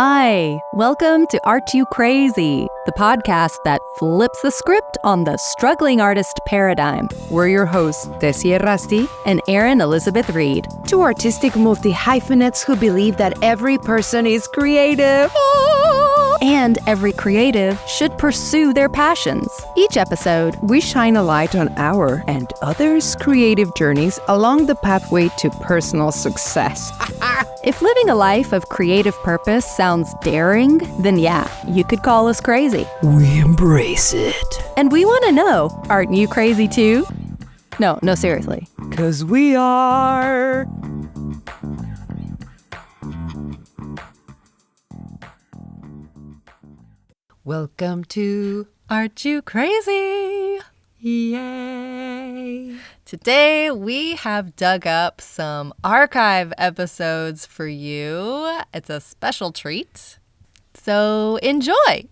Hi, welcome to Art You Crazy, the podcast that flips the script on the struggling artist paradigm. We're your hosts, Tessie and Erin Elizabeth Reed. Two artistic multi-hyphenates who believe that every person is creative. And every creative should pursue their passions. Each episode, we shine a light on our and others' creative journeys along the pathway to personal success. If living a life of creative purpose sounds daring, then yeah, you could call us crazy. We embrace it. And we want to know, aren't you crazy too? No, seriously. 'Cause we are. Welcome to Aren't You Crazy? Yay! Today we have dug up some archive episodes for you. It's a special treat. So enjoy!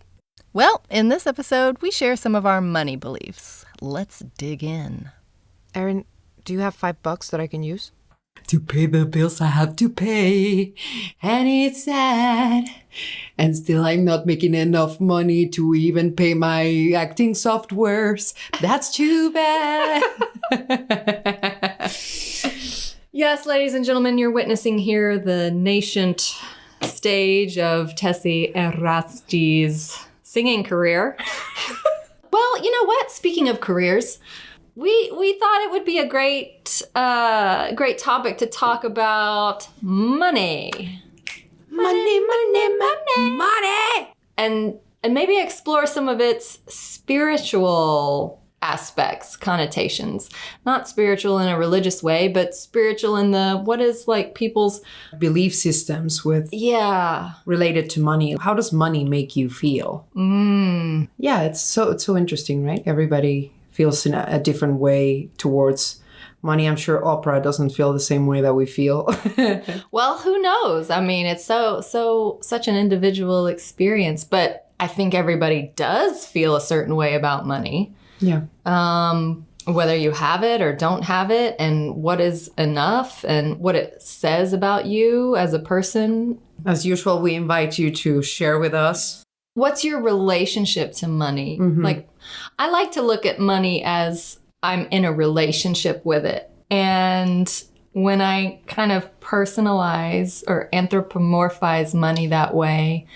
Well, in this episode, we share some of our money beliefs. Let's dig in. Erin, do you have $5 that I can use? To pay the bills I have to pay, and it's sad. And still I'm not making enough money to even pay my acting softwares. That's too bad. Yes, ladies and gentlemen, you're witnessing here the nascent stage of Tessie and Erin's singing career. Well, you know what? Speaking of careers, we thought it would be a great topic to talk about money. Money. And maybe explore some of its spiritual aspects, connotations. Not spiritual in a religious way, but spiritual in the what is like people's belief systems with related to money. How does money make you feel? Yeah, it's so interesting, right? Everybody feels in a different way towards money. I'm sure Oprah doesn't feel the same way that we feel. Well, who knows? I mean, it's such an individual experience, but I think everybody does feel a certain way about money. Yeah. Whether you have it or don't have it, and what is enough and what it says about you as a person. As usual, we invite you to share with us. What's your relationship to money? Mm-hmm. Like, I like to look at money as I'm in a relationship with it. And when I kind of personalize or anthropomorphize money that way,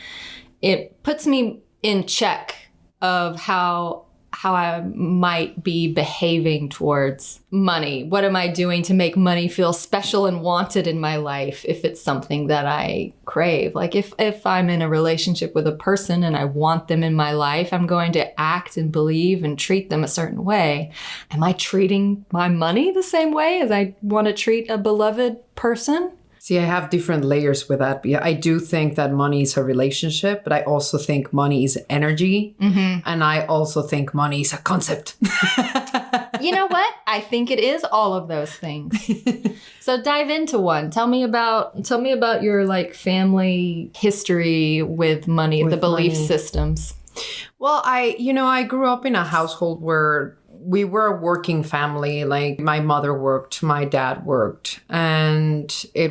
it puts me in check of how I might be behaving towards money. What am I doing to make money feel special and wanted in my life if it's something that I crave? Like if I'm in a relationship with a person and I want them in my life, I'm going to act and believe and treat them a certain way. Am I treating my money the same way as I want to treat a beloved person? See, I have different layers with that. Yeah, I do think that money is a relationship, but I also think money is energy. Mm-hmm. And I also think money is a concept. You know what? I think it is all of those things. So dive into one. Tell me about your like family history with money, the belief systems. Well, I grew up in a household where we were a working family. Like my mother worked, my dad worked, and we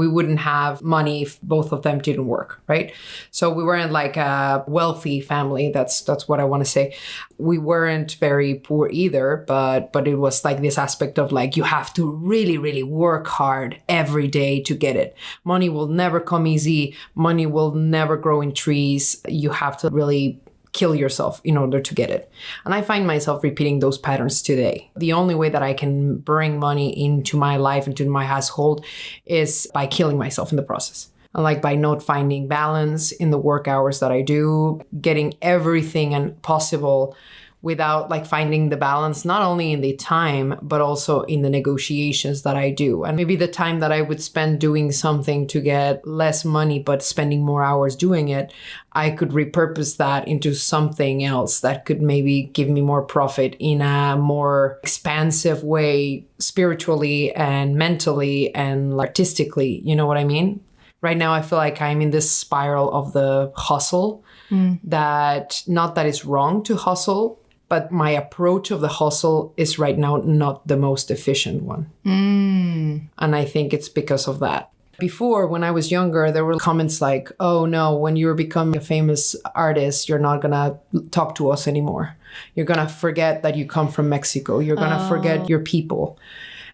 wouldn't have money if both of them didn't work, right? So we weren't like a wealthy family. That's what I want to say. We weren't very poor either, but it was like this aspect of like, you have to really, really work hard every day to get it. Money will never come easy. Money will never grow in trees. You have to really kill yourself in order to get it. And I find myself repeating those patterns today. The only way that I can bring money into my life, into my household, is by killing myself in the process. And like by not finding balance in the work hours that I do, getting everything and possible without like finding the balance, not only in the time, but also in the negotiations that I do. And maybe the time that I would spend doing something to get less money, but spending more hours doing it, I could repurpose that into something else that could maybe give me more profit in a more expansive way, spiritually and mentally and artistically. You know what I mean? Right now, I feel like I'm in this spiral of the hustle that not that it's wrong to hustle, but my approach of the hustle is right now not the most efficient one. And I think it's because of that. Before, when I was younger, there were comments like, oh no, when you become a famous artist, you're not going to talk to us anymore. You're going to forget that you come from Mexico. You're going to forget your people.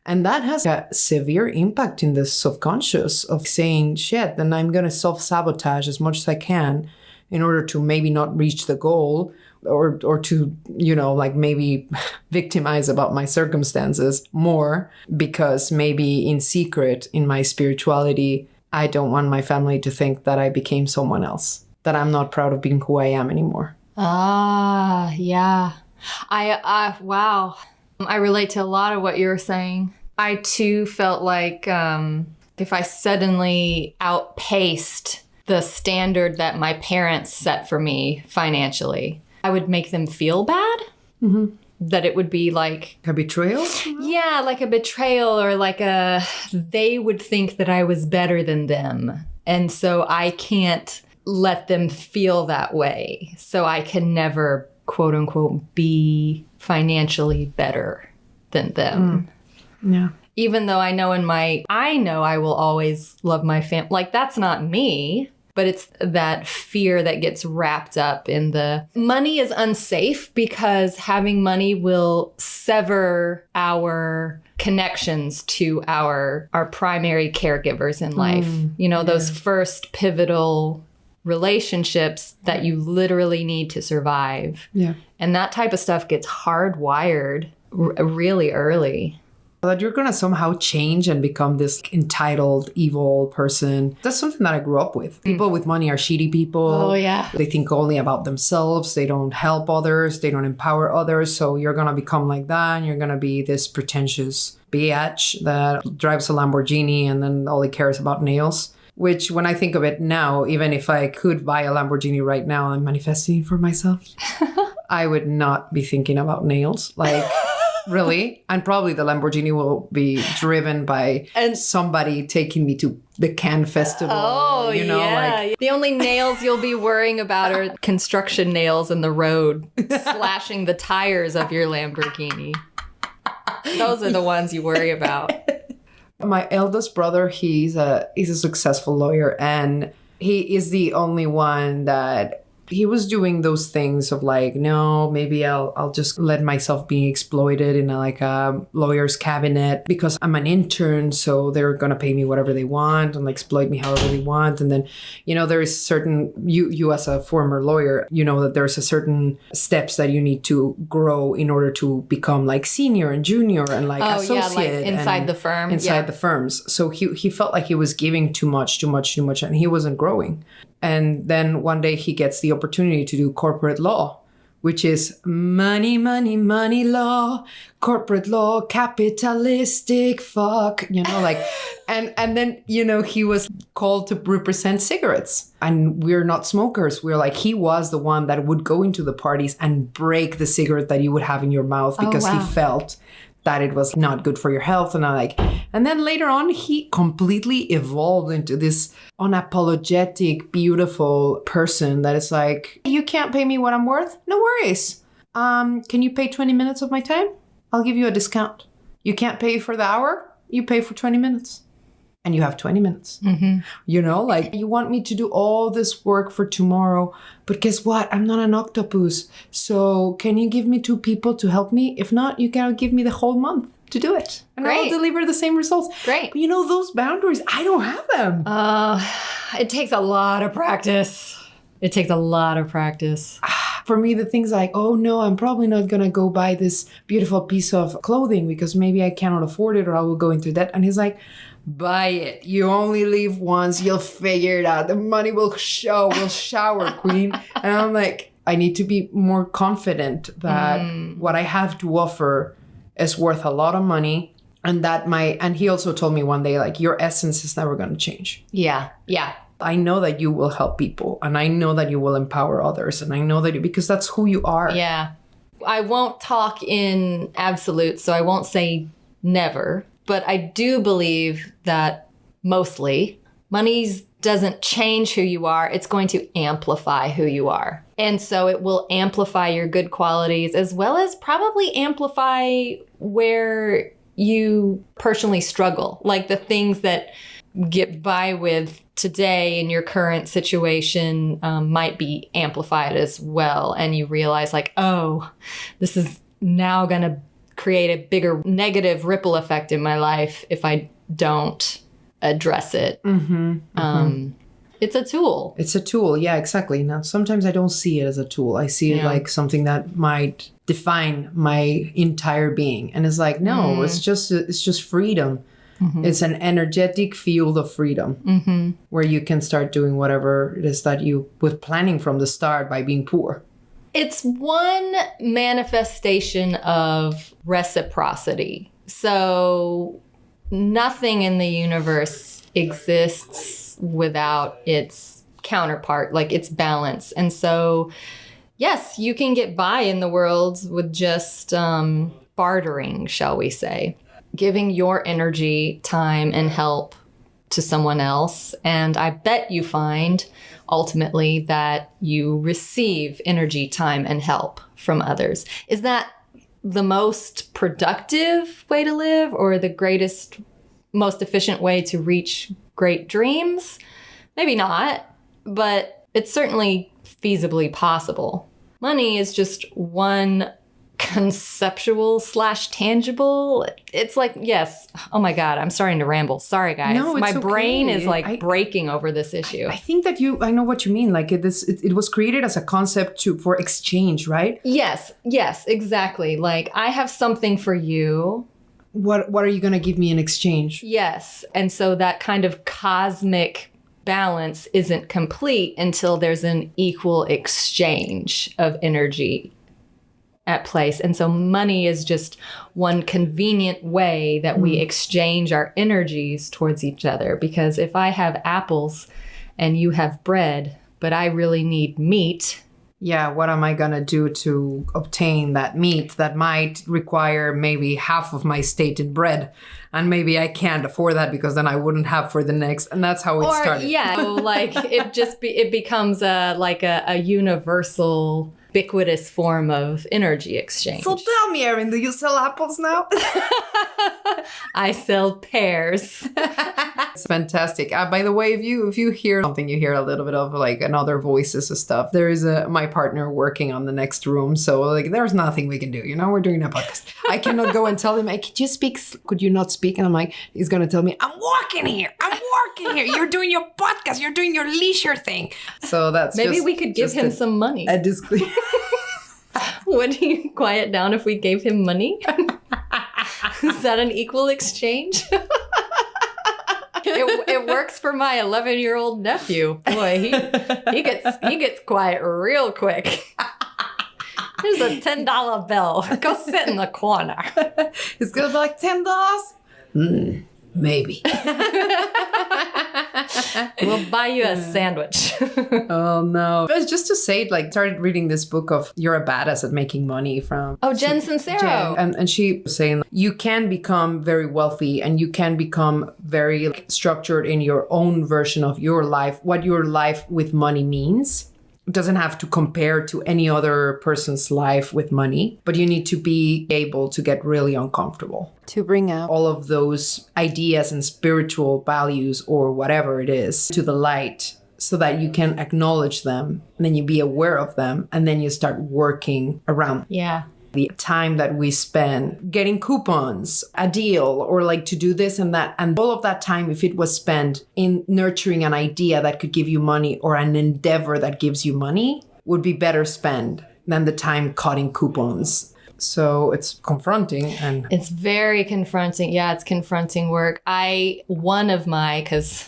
And that has a severe impact in the subconscious of saying, shit, then I'm going to self-sabotage as much as I can in order to maybe not reach the goal or to, like maybe victimize about my circumstances more, because maybe in secret in my spirituality, I don't want my family to think that I became someone else, that I'm not proud of being who I am anymore. Ah, yeah. Wow. I relate to a lot of what you were saying. I too felt like if I suddenly outpaced the standard that my parents set for me financially, I would make them feel bad. Mm-hmm. That it would be like a betrayal? Yeah, like a betrayal, or like they would think that I was better than them. And so I can't let them feel that way. So I can never, quote unquote, be financially better than them. Yeah. Even though I know I will always love my family. Like, that's not me. But it's that fear that gets wrapped up in the money is unsafe, because having money will sever our connections to our primary caregivers in life. Those first pivotal relationships that you literally need to survive. Yeah. And that type of stuff gets hardwired really early. That you're going to somehow change and become this entitled, evil person. That's something that I grew up with. People with money are shitty people. Oh, yeah. They think only about themselves. They don't help others. They don't empower others. So you're going to become like that. And you're going to be this pretentious bitch that drives a Lamborghini and then only cares about nails. Which, when I think of it now, even if I could buy a Lamborghini right now, I'm manifesting for myself. I would not be thinking about nails. Like... Really? And probably the Lamborghini will be driven by somebody taking me to the Cannes Festival. Oh, yeah. The only nails you'll be worrying about are construction nails in the road, slashing the tires of your Lamborghini. Those are the ones you worry about. My eldest brother, he's a successful lawyer, and he is the only one that... He was doing those things of like, no, maybe I'll just let myself be exploited in a lawyer's cabinet because I'm an intern. So they're going to pay me whatever they want and exploit me however they want. And then, there is certain, you as a former lawyer, that there's a certain steps that you need to grow in order to become like senior and junior and like associate. Like inside the firm. Inside the firms. So he felt like he was giving too much, and he wasn't growing. And then one day he gets the opportunity to do corporate law, which is money, money, money law, corporate law, capitalistic, fuck, and then, he was called to represent cigarettes. And we're not smokers. We're like, he was the one that would go into the parties and break the cigarette that you would have in your mouth because he felt that it was not good for your health. And then later on, he completely evolved into this unapologetic, beautiful person that is like, you can't pay me what I'm worth? No worries. Can you pay 20 minutes of my time? I'll give you a discount. You can't pay for the hour? You pay for 20 minutes. And you have 20 minutes. Mm-hmm. You want me to do all this work for tomorrow, but guess what? I'm not an octopus. So can you give me 2 people to help me? If not, you can give me the whole month to do it. And I'll deliver the same results. Great. But those boundaries, I don't have them. It takes a lot of practice. For me, the things like, oh no, I'm probably not going to go buy this beautiful piece of clothing because maybe I cannot afford it or I will go into debt. And he's like, buy it. You only live once. You'll figure it out. The money will shower, queen. And I'm like, I need to be more confident that what I have to offer is worth a lot of money. And and he also told me one day, like, your essence is never going to change. Yeah. Yeah. I know that you will help people and I know that you will empower others. And I know that because that's who you are. Yeah. I won't talk in absolutes, so I won't say never. But I do believe that mostly money doesn't change who you are. It's going to amplify who you are. And so it will amplify your good qualities as well as probably amplify where you personally struggle. Like the things that get by with today in your current situation might be amplified as well. And you realize like, oh, this is now going to create a bigger negative ripple effect in my life if I don't address it. It's a tool. It's a tool. Yeah, exactly. Now, sometimes I don't see it as a tool. I see it like something that might define my entire being. And it's like, no, it's just freedom. It's an energetic field of freedom where you can start doing whatever it is that you were planning from the start by being poor. It's one manifestation of reciprocity. So nothing in the universe exists without its counterpart, like its balance. And so, yes, you can get by in the world with just bartering, shall we say, giving your energy, time, and help to someone else. And I bet you find ultimately that you receive energy, time, and help from others. Is that the most productive way to live, or the greatest, most efficient way to reach great dreams? Maybe not, but it's certainly feasibly possible. Money is just one conceptual / tangible. It's like, yes. Oh my God, I'm starting to ramble. Sorry, guys. No, it's my okay. brain is like breaking over this issue. I think that I know what you mean. Like it was created as a concept for exchange, right? Yes, exactly. Like I have something for you. What are you going to give me in exchange? Yes. And so that kind of cosmic balance isn't complete until there's an equal exchange of energy at place. And so money is just one convenient way that we exchange our energies towards each other. Because if I have apples and you have bread, but I really need meat. Yeah, what am I going to do to obtain that meat that might require maybe half of my state in bread? And maybe I can't afford that because then I wouldn't have for the next. And that's how it started. Yeah, so like it becomes a universal, ubiquitous form of energy exchange. So tell me, Erin, do you sell apples now? I sell pears. It's fantastic. By the way, if you hear something, you hear a little bit of like another voices and stuff. There is my partner working on the next room, so like there's nothing we can do. We're doing a podcast. I cannot go and tell him, could you speak? Could you not speak? And I'm like, he's gonna tell me, I'm working here. You're doing your podcast. You're doing your leisure thing. So that's maybe we could give him some money. A disclaimer. Would he quiet down if we gave him money? Is that an equal exchange? It works for my 11-year-old nephew. Boy, he gets quiet real quick. Here's a $10 bill. Go sit in the corner. It's gonna be like $10? Maybe. We'll buy you a sandwich. Oh no. But just to say, started reading this book of You're a Badass at Making Money from Jen Sincero. And she was saying you can become very wealthy and you can become very structured in your own version of your life, what your life with money means. It doesn't have to compare to any other person's life with money, but you need to be able to get really uncomfortable. To bring out all of those ideas and spiritual values or whatever it is to the light so that you can acknowledge them and then you be aware of them and then you start working around. Yeah. The time that we spend getting coupons, a deal, or to do this and that. And all of that time, if it was spent in nurturing an idea that could give you money or an endeavor that gives you money, would be better spent than the time cutting coupons. So it's confronting and it's very confronting. Yeah, it's confronting work. Because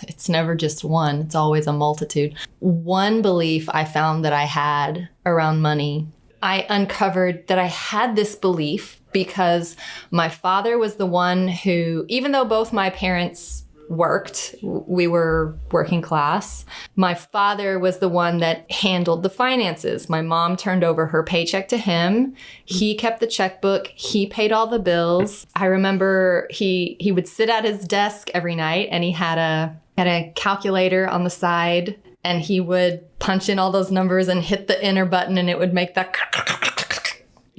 it's never just one, it's always a multitude. One belief I found that I had around money, I uncovered that I had this belief because my father was the one who, even though both my parents worked, we were working class, my father was the one that handled the finances. My mom turned over her paycheck to him. He kept the checkbook. He paid all the bills. I remember he would sit at his desk every night and he had a calculator on the side. And he would punch in all those numbers and hit the enter button and it would make that.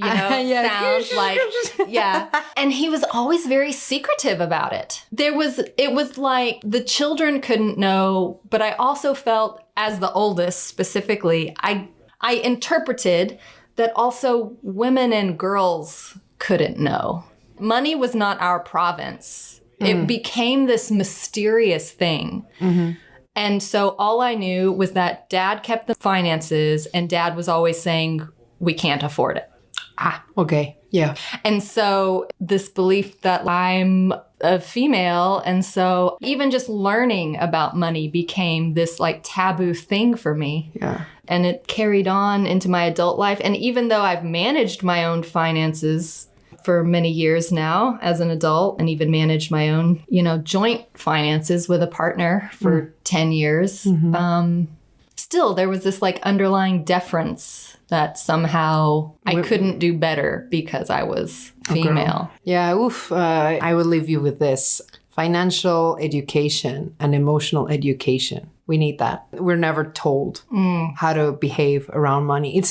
sound like, And he was always very secretive about it. It was like the children couldn't know, but I also felt, as the oldest specifically, I interpreted that also women and girls couldn't know. Money was not our province. It became this mysterious thing. Mm-hmm. And so all I knew was that Dad kept the finances, and Dad was always saying, we can't afford it. Ah, okay. Yeah. And so this belief that I'm a female, and so even just learning about money became this like taboo thing for me. Yeah. And it carried on into my adult life. And even though I've managed my own finances for many years now as an adult, and even managed my own, joint finances with a partner for 10 years, still there was this like underlying deference that somehow I couldn't do better because I was female. Yeah, I will leave you with this. Financial education and emotional education. We need that. We're never told how to behave around money.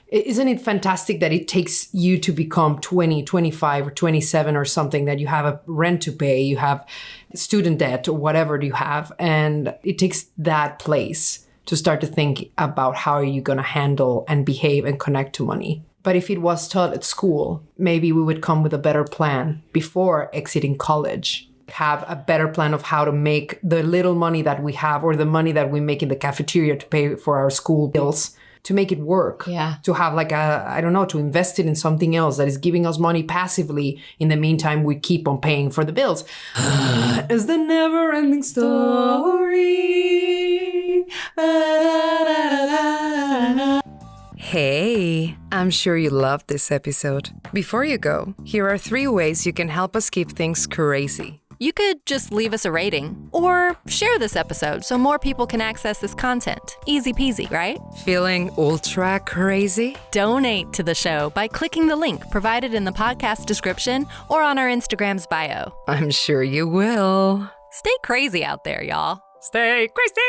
Isn't it fantastic that it takes you to become 20, 25, or 27 or something, that you have a rent to pay, you have student debt, or whatever you have, and it takes that place to start to think about how are you going to handle and behave and connect to money. But if it was taught at school, maybe we would come with a better plan before exiting college. Have a better plan of how to make the little money that we have, or the money that we make in the cafeteria to pay for our school bills, to make it work. Yeah. To have to invest it in something else that is giving us money passively. In the meantime, we keep on paying for the bills. It's the never-ending story. Hey, I'm sure you loved this episode. Before you go, here are 3 ways you can help us keep things crazy. You could just leave us a rating or share this episode so more people can access this content. Easy peasy, right? Feeling ultra crazy? Donate to the show by clicking the link provided in the podcast description or on our Instagram's bio. I'm sure you will. Stay crazy out there, y'all. Stay crazy!